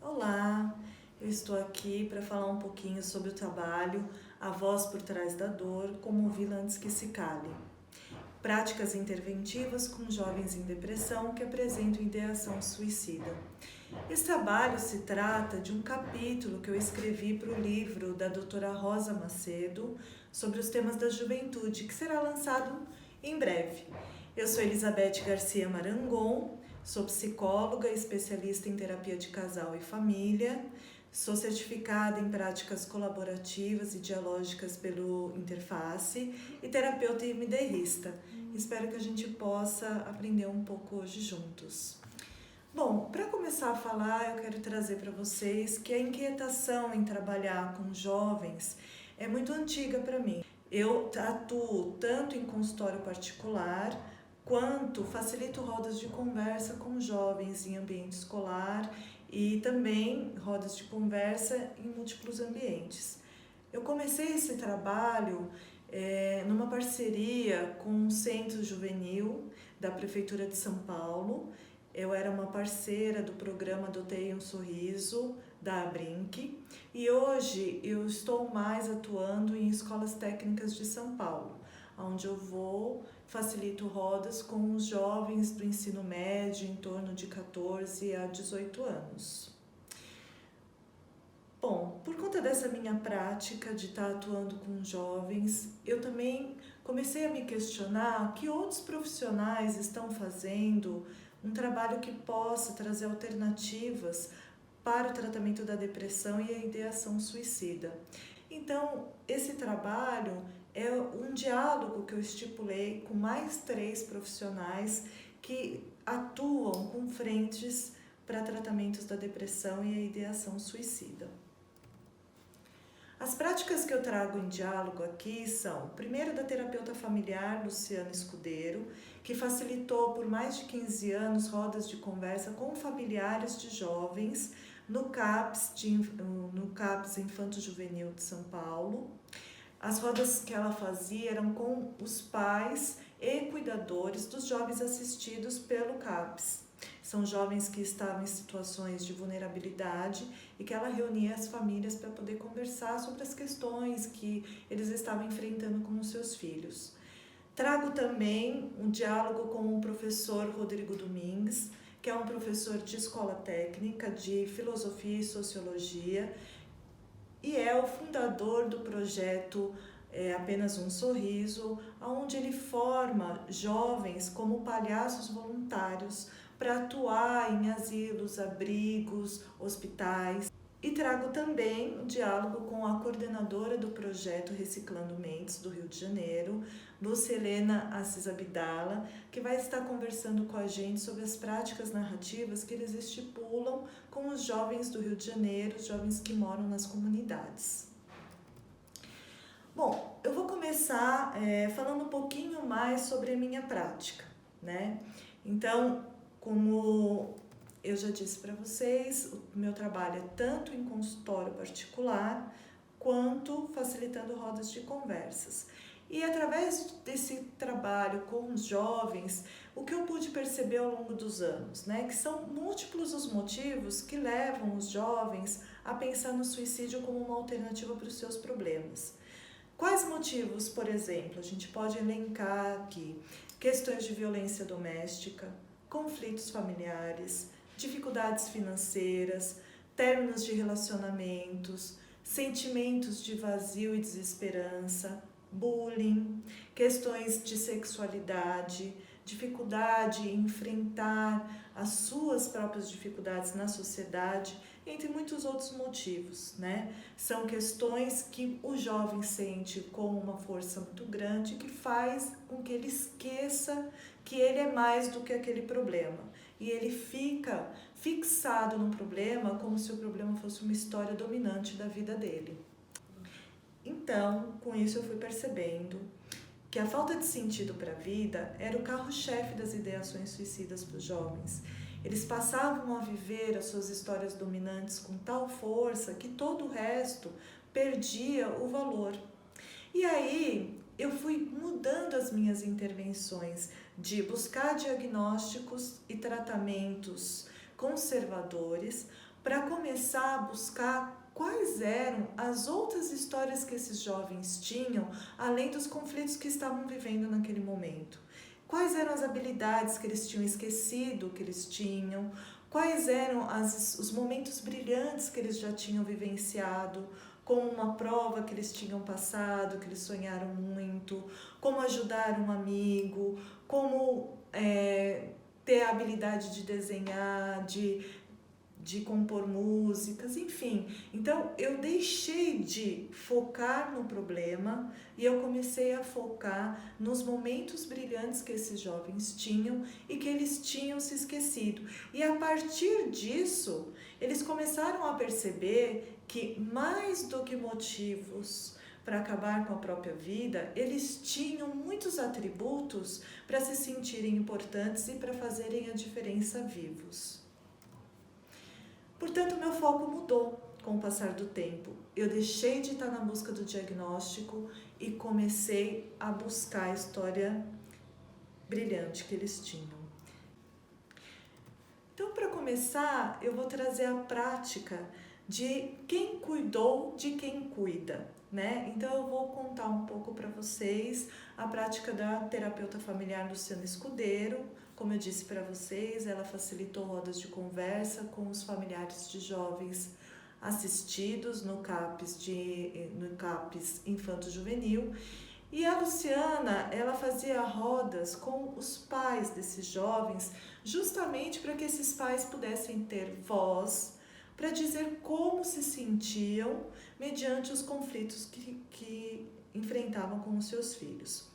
Olá, eu estou aqui para falar um pouquinho sobre o trabalho A Voz por Trás da Dor, como ouvir antes que se cale. Práticas interventivas com jovens em depressão que apresentam ideação suicida. Esse trabalho se trata de um capítulo que eu escrevi para o livro da doutora Rosa Macedo sobre os temas da juventude, que será lançado em breve. Eu sou Elizabeth Garcia Marangon, sou psicóloga, especialista em terapia de casal e família, sou certificada em práticas colaborativas e dialógicas pelo Interface e terapeuta MDRista. Espero que a gente possa aprender um pouco hoje juntos. Bom, para começar a falar, eu quero trazer para vocês que a inquietação em trabalhar com jovens é muito antiga para mim. Eu atuo tanto em consultório particular, quanto facilito rodas de conversa com jovens em ambiente escolar e também rodas de conversa em múltiplos ambientes. Eu comecei esse trabalho numa parceria com o Centro Juvenil da Prefeitura de São Paulo. Eu era uma parceira do programa Adotei um Sorriso, da Abrinq, e hoje eu estou mais atuando em escolas técnicas de São Paulo, onde eu facilito rodas com os jovens do ensino médio em torno de 14 a 18 anos. Bom, por conta dessa minha prática de estar atuando com jovens, eu também comecei a me questionar que outros profissionais estão fazendo um trabalho que possa trazer alternativas para o tratamento da depressão e a ideação suicida. Então, esse trabalho é um diálogo que eu estipulei com mais 3 profissionais que atuam com frentes para tratamentos da depressão e a ideação suicida. As práticas que eu trago em diálogo aqui são, primeiro, da terapeuta familiar Luciana Escudeiro, que facilitou por mais de 15 anos rodas de conversa com familiares de jovens no CAPS Infanto Juvenil de São Paulo. As rodas que ela fazia eram com os pais e cuidadores dos jovens assistidos pelo CAPS. São jovens que estavam em situações de vulnerabilidade e que ela reunia as famílias para poder conversar sobre as questões que eles estavam enfrentando com os seus filhos. Trago também um diálogo com o professor Rodrigo Domingues, que é um professor de escola técnica de filosofia e sociologia e é o fundador do projeto Apenas um Sorriso, onde ele forma jovens como palhaços voluntários para atuar em asilos, abrigos, hospitais. E trago também um diálogo com a coordenadora do projeto Reciclando Mentes do Rio de Janeiro, Lúcia Helena Assis Abdala, que vai estar conversando com a gente sobre as práticas narrativas que eles estipulam com os jovens do Rio de Janeiro, os jovens que moram nas comunidades. Bom, eu vou começar falando um pouquinho mais sobre a minha prática, né? Então, como eu já disse para vocês, o meu trabalho é tanto em consultório particular, quanto facilitando rodas de conversas. E através desse trabalho com os jovens, o que eu pude perceber ao longo dos anos, né, que são múltiplos os motivos que levam os jovens a pensar no suicídio como uma alternativa para os seus problemas. Quais motivos, por exemplo, a gente pode elencar aqui? Questões de violência doméstica, conflitos familiares, dificuldades financeiras, términos de relacionamentos, sentimentos de vazio e desesperança, bullying, questões de sexualidade, dificuldade em enfrentar as suas próprias dificuldades na sociedade, entre muitos outros motivos, né? São questões que o jovem sente com uma força muito grande que faz com que ele esqueça que ele é mais do que aquele problema. E ele fica fixado num problema como se o problema fosse uma história dominante da vida dele. Então, com isso eu fui percebendo que a falta de sentido para a vida era o carro-chefe das ideações suicidas para os jovens. Eles passavam a viver as suas histórias dominantes com tal força que todo o resto perdia o valor. E aí eu fui mudando as minhas intervenções de buscar diagnósticos e tratamentos conservadores para começar a buscar quais eram as outras histórias que esses jovens tinham, além dos conflitos que estavam vivendo naquele momento. Quais eram as habilidades que eles tinham esquecido que eles tinham, quais eram os momentos brilhantes que eles já tinham vivenciado, como uma prova que eles tinham passado, que eles sonharam muito, como ajudar um amigo, como ter a habilidade de desenhar, de compor músicas, enfim. Então, eu deixei de focar no problema e eu comecei a focar nos momentos brilhantes que esses jovens tinham e que eles tinham se esquecido. E a partir disso, eles começaram a perceber que mais do que motivos para acabar com a própria vida, eles tinham muitos atributos para se sentirem importantes e para fazerem a diferença vivos. Portanto, meu foco mudou com o passar do tempo. Eu deixei de estar na busca do diagnóstico e comecei a buscar a história brilhante que eles tinham. Então, para começar, eu vou trazer a prática de quem cuidou de quem cuida, né? Então, eu vou contar um pouco para vocês a prática da terapeuta familiar Luciana Escudeiro. Como eu disse para vocês, ela facilitou rodas de conversa com os familiares de jovens assistidos no CAPS Infanto-Juvenil. E a Luciana, ela fazia rodas com os pais desses jovens, justamente para que esses pais pudessem ter voz para dizer como se sentiam mediante os conflitos que enfrentavam com os seus filhos.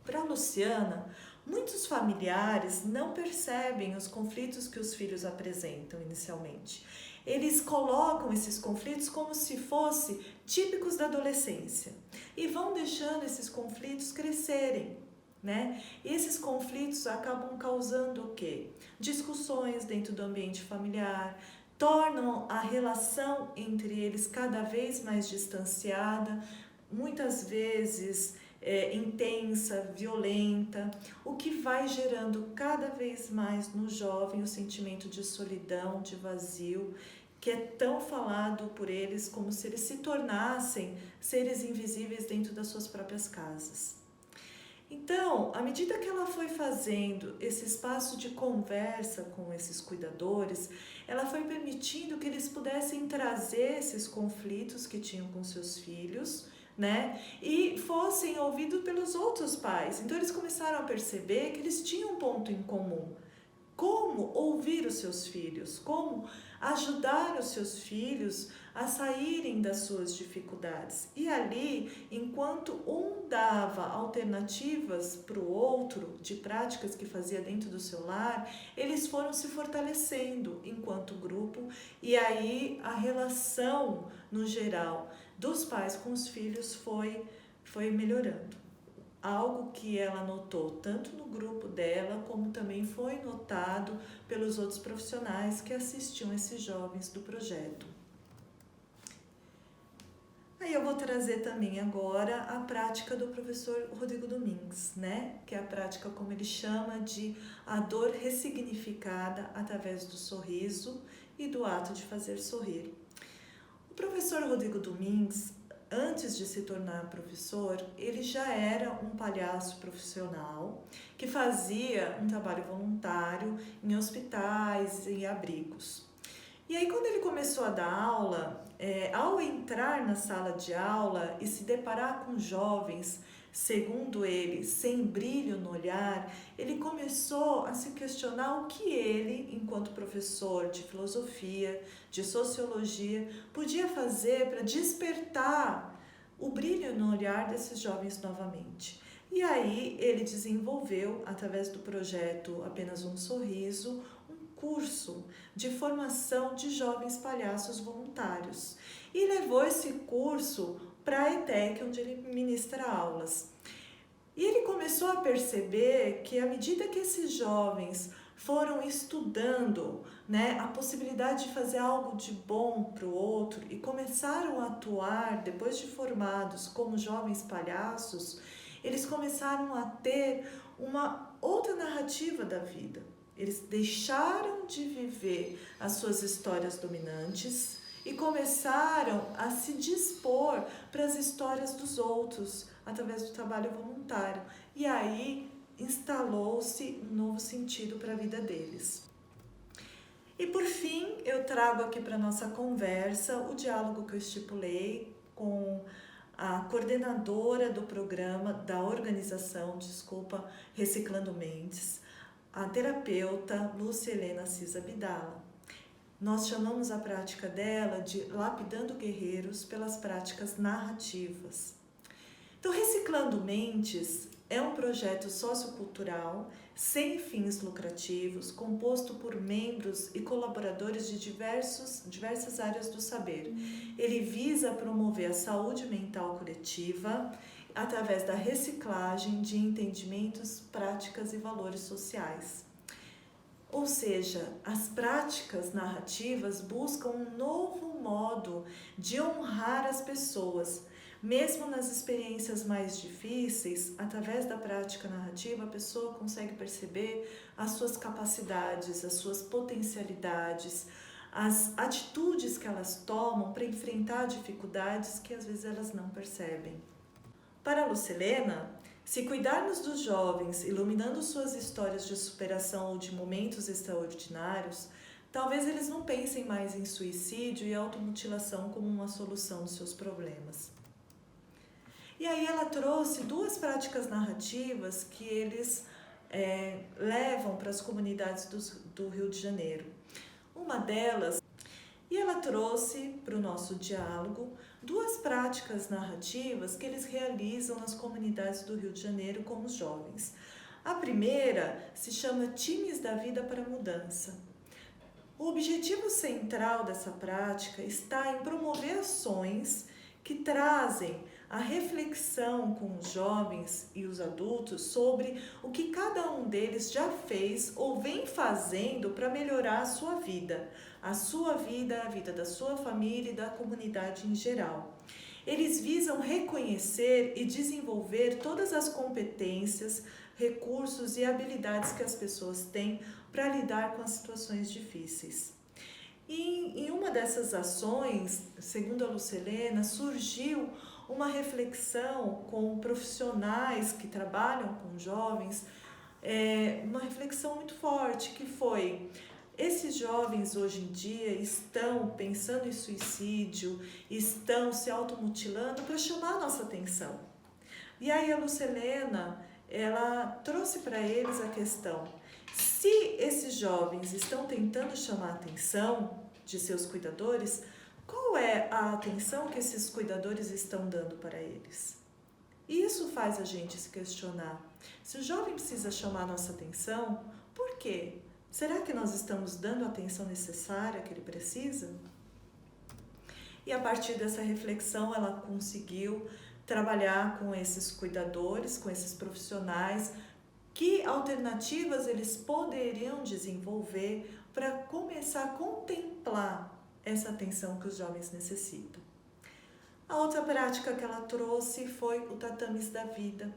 Para a Luciana, muitos familiares não percebem os conflitos que os filhos apresentam inicialmente. Eles colocam esses conflitos como se fossem típicos da adolescência e vão deixando esses conflitos crescerem, né? E esses conflitos acabam causando o quê? Discussões dentro do ambiente familiar, tornam a relação entre eles cada vez mais distanciada, muitas vezes intensa, violenta, o que vai gerando cada vez mais no jovem o sentimento de solidão, de vazio, que é tão falado por eles como se eles se tornassem seres invisíveis dentro das suas próprias casas. Então, à medida que ela foi fazendo esse espaço de conversa com esses cuidadores, ela foi permitindo que eles pudessem trazer esses conflitos que tinham com seus filhos, né? E fossem ouvidos pelos outros pais. Então, eles começaram a perceber que eles tinham um ponto em comum. Como ouvir os seus filhos, como ajudar os seus filhos a saírem das suas dificuldades. E ali, enquanto um dava alternativas para o outro, de práticas que fazia dentro do seu lar, eles foram se fortalecendo enquanto grupo e aí a relação, no geral, dos pais com os filhos foi melhorando. Algo que ela notou tanto no grupo dela, como também foi notado pelos outros profissionais que assistiam esses jovens do projeto. Aí eu vou trazer também agora a prática do professor Rodrigo Domingues, né? Que é a prática, como ele chama, de a dor ressignificada através do sorriso e do ato de fazer sorrir. O professor Rodrigo Domingues, antes de se tornar professor, ele já era um palhaço profissional que fazia um trabalho voluntário em hospitais e abrigos. E aí, quando ele começou a dar aula, ao entrar na sala de aula e se deparar com jovens, segundo ele, sem brilho no olhar, ele começou a se questionar o que ele, enquanto professor de filosofia, de sociologia, podia fazer para despertar o brilho no olhar desses jovens novamente. E aí ele desenvolveu, através do projeto Apenas um Sorriso, curso de formação de jovens palhaços voluntários e levou esse curso para a ETEC, onde ele ministra aulas. E ele começou a perceber que à medida que esses jovens foram estudando, né, a possibilidade de fazer algo de bom para o outro e começaram a atuar, depois de formados, como jovens palhaços, eles começaram a ter uma outra narrativa da vida. Eles deixaram de viver as suas histórias dominantes e começaram a se dispor para as histórias dos outros, através do trabalho voluntário. E aí instalou-se um novo sentido para a vida deles. E por fim, eu trago aqui para a nossa conversa o diálogo que eu estipulei com a coordenadora do programa, da organização, Reciclando Mentes, a terapeuta Lúcia Helena Cisa Abdala. Nós chamamos a prática dela de Lapidando Guerreiros pelas práticas narrativas. Então, Reciclando Mentes é um projeto sociocultural sem fins lucrativos, composto por membros e colaboradores de diversas áreas do saber. Ele visa promover a saúde mental coletiva através da reciclagem de entendimentos, práticas e valores sociais. Ou seja, as práticas narrativas buscam um novo modo de honrar as pessoas. Mesmo nas experiências mais difíceis, através da prática narrativa, a pessoa consegue perceber as suas capacidades, as suas potencialidades, as atitudes que elas tomam para enfrentar dificuldades que às vezes elas não percebem. Para a Lucilena, se cuidarmos dos jovens, iluminando suas histórias de superação ou de momentos extraordinários, talvez eles não pensem mais em suicídio e automutilação como uma solução dos seus problemas. E aí ela trouxe duas práticas narrativas que eles levam para as comunidades do Rio de Janeiro. Uma delas, e ela trouxe para o nosso diálogo duas práticas narrativas que eles realizam nas comunidades do Rio de Janeiro com os jovens. A primeira se chama Times da Vida para a Mudança. O objetivo central dessa prática está em promover ações que trazem a reflexão com os jovens e os adultos sobre o que cada um deles já fez ou vem fazendo para melhorar a sua vida, a vida da sua família e da comunidade em geral. Eles visam reconhecer e desenvolver todas as competências, recursos e habilidades que as pessoas têm para lidar com as situações difíceis. E em uma dessas ações, segundo a Lucilena, surgiu uma reflexão com profissionais que trabalham com jovens, uma reflexão muito forte, que foi: esses jovens hoje em dia estão pensando em suicídio, estão se automutilando para chamar a nossa atenção. E aí a Lucilena, ela trouxe para eles a questão: se esses jovens estão tentando chamar a atenção de seus cuidadores, qual é a atenção que esses cuidadores estão dando para eles? E isso faz a gente se questionar. Se o jovem precisa chamar a nossa atenção, por quê? Será que nós estamos dando a atenção necessária que ele precisa? E a partir dessa reflexão, ela conseguiu trabalhar com esses cuidadores, com esses profissionais, que alternativas eles poderiam desenvolver para começar a contemplar essa atenção que os jovens necessitam. A outra prática que ela trouxe foi o Tatames da Vida,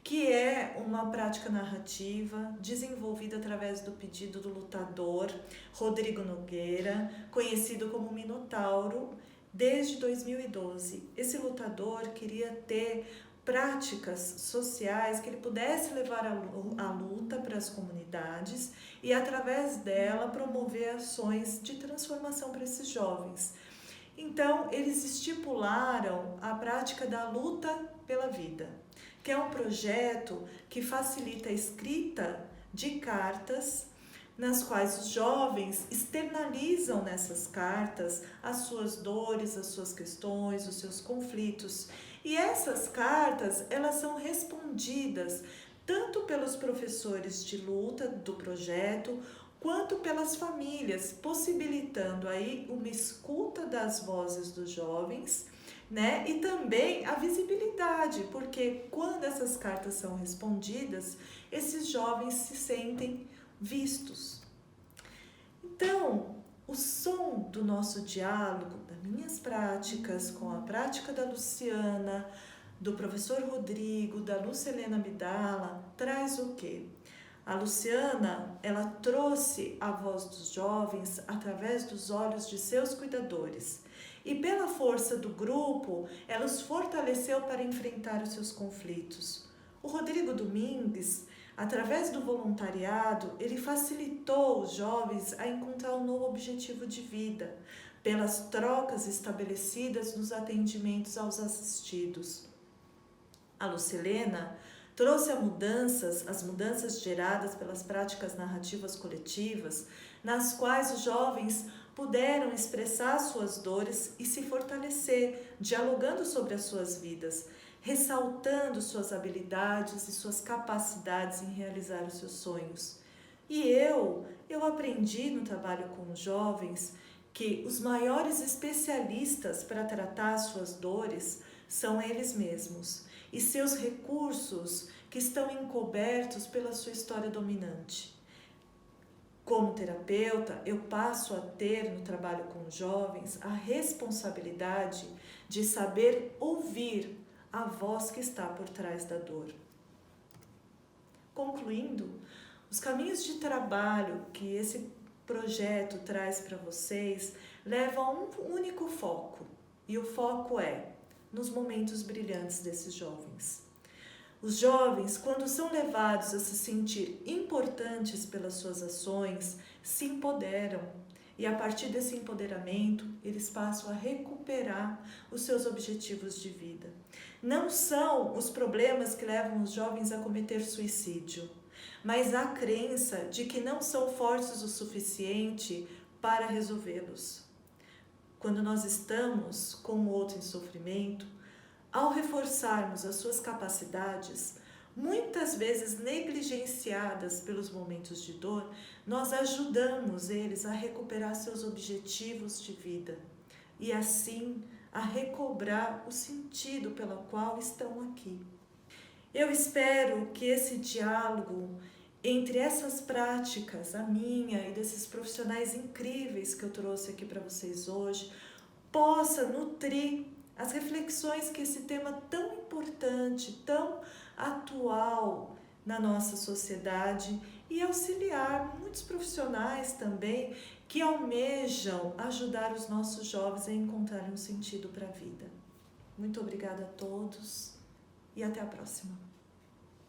que é uma prática narrativa desenvolvida através do pedido do lutador Rodrigo Nogueira, conhecido como Minotauro, desde 2012. Esse lutador queria ter práticas sociais que ele pudesse levar a luta para as comunidades e, através dela, promover ações de transformação para esses jovens. Então, eles estipularam a prática da luta pela vida, que é um projeto que facilita a escrita de cartas nas quais os jovens externalizam nessas cartas as suas dores, as suas questões, os seus conflitos. E essas cartas, elas são respondidas tanto pelos professores de luta do projeto, quanto pelas famílias, possibilitando aí uma escuta das vozes dos jovens, né? E também a visibilidade, porque quando essas cartas são respondidas, esses jovens se sentem vistos. Então, o som do nosso diálogo, das minhas práticas, com a prática da Luciana, do professor Rodrigo, da Lúcia Helena Abdala, traz o quê? A Luciana, ela trouxe a voz dos jovens através dos olhos de seus cuidadores. E pela força do grupo, ela os fortaleceu para enfrentar os seus conflitos. O Rodrigo Domingues, através do voluntariado, ele facilitou os jovens a encontrar um novo objetivo de vida, pelas trocas estabelecidas nos atendimentos aos assistidos. A Lucilena trouxe as mudanças geradas pelas práticas narrativas coletivas, nas quais os jovens puderam expressar suas dores e se fortalecer, dialogando sobre as suas vidas, ressaltando suas habilidades e suas capacidades em realizar os seus sonhos. E eu aprendi no trabalho com os jovens que os maiores especialistas para tratar as suas dores são eles mesmos e seus recursos que estão encobertos pela sua história dominante. Como terapeuta, eu passo a ter no trabalho com os jovens a responsabilidade de saber ouvir a voz que está por trás da dor. Concluindo, os caminhos de trabalho que esse projeto traz para vocês levam a um único foco, e o foco é nos momentos brilhantes desses jovens. Os jovens, quando são levados a se sentir importantes pelas suas ações, se empoderam e a partir desse empoderamento, eles passam a recuperar os seus objetivos de vida. Não são os problemas que levam os jovens a cometer suicídio, mas a crença de que não são fortes o suficiente para resolvê-los. Quando nós estamos com o outro em sofrimento, ao reforçarmos as suas capacidades, muitas vezes negligenciadas pelos momentos de dor, nós ajudamos eles a recuperar seus objetivos de vida e assim a recobrar o sentido pelo qual estão aqui. Eu espero que esse diálogo entre essas práticas, a minha e desses profissionais incríveis que eu trouxe aqui para vocês hoje, possa nutrir as reflexões que esse tema tão importante, tão atual na nossa sociedade e auxiliar muitos profissionais também que almejam ajudar os nossos jovens a encontrarem um sentido para a vida. Muito obrigada a todos e até a próxima.